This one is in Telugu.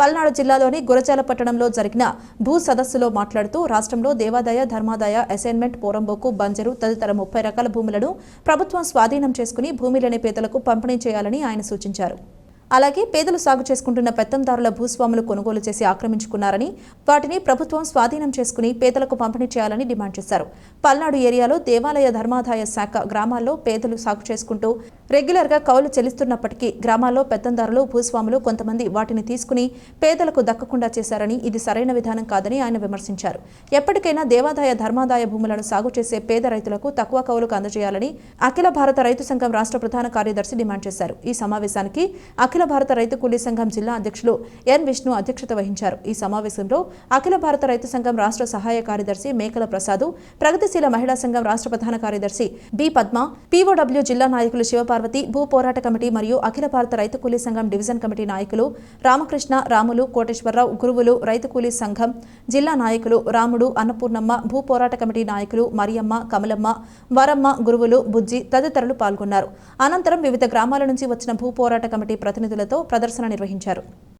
పల్నాడు జిల్లాలోని గురజాల పట్టణంలో జరిగిన భూ సదస్సులో మాట్లాడుతూ రాష్ట్రంలో దేవాదాయ ధర్మాదాయ అసైన్మెంట్ పోరంబోకు బంజరు తదితర 30 రకాల భూములను ప్రభుత్వం స్వాధీనం చేసుకుని భూమి లేని పేదలకు పంపిణీ చేయాలని ఆయన సూచించారు. అలాగే పేదలు సాగు చేసుకుంటున్న పెత్తందారుల భూస్వాములు కొనుగోలు చేసి ఆక్రమించుకున్నారని వాటిని ప్రభుత్వం స్వాధీనం చేసుకుని పేదలకు పంపిణీ చేయాలని డిమాండ్ చేశారు. పల్నాడు ఏరియాలో దేవాలయ ధర్మాదాయ శాఖ గ్రామాల్లో పేదలు సాగు చేసుకుంటూ రెగ్యులర్గా కౌలు చెల్లిస్తున్నప్పటికీ గ్రామాల్లో పెత్తందారులు భూస్వాములు కొంతమంది వాటిని తీసుకుని పేదలకు దక్కకుండా చేశారని ఇది సరైన విధానం కాదని ఆయన విమర్శించారు. ఎప్పటికైనా దేవాదాయ ధర్మాదాయ భూములను సాగు చేసే పేద రైతులకు తక్కువ కౌలుకు అందజేయాలని అఖిల భారత రైతు సంఘం రాష్ట్ర ప్రధాన కార్యదర్శి డిమాండ్ చేశారు. ఈ సమావేశానికి అఖిల భారత రైతు కూలీ సంఘం జిల్లా అధ్యక్షులు ఎన్ విష్ణు అధ్యక్షత వహించారు. ఈ సమావేశంలో అఖిల భారత రైతు సంఘం రాష్ట్ర సహాయ కార్యదర్శి మేకల ప్రసాద్, ప్రగతిశీల మహిళా సంఘం రాష్ట్ర ప్రధాన కార్యదర్శి బి పద్మ, పీఓడబ్ల్యూ జిల్లా నాయకులు శివపార్వతి, భూ పోరాట కమిటీ మరియు అఖిల భారత రైతు కూలీ సంఘం డివిజన్ కమిటీ నాయకులు రామకృష్ణ, రాములు, కోటేశ్వరరావు, గురువులు, రైతు కూలీ సంఘం జిల్లా నాయకులు రాముడు, అన్నపూర్ణమ్మ, భూ పోరాట కమిటీ నాయకులు మరియమ్మ, కమలమ్మ, వరమ్మ, గురువులు, బుజ్జి తదితరులు పాల్గొన్నారు. అనంతరం వివిధ గ్రామాల నుంచి వచ్చిన భూ పోరాట కమిటీ ప్రతినిధులతో ప్రదర్శన నిర్వహించారు.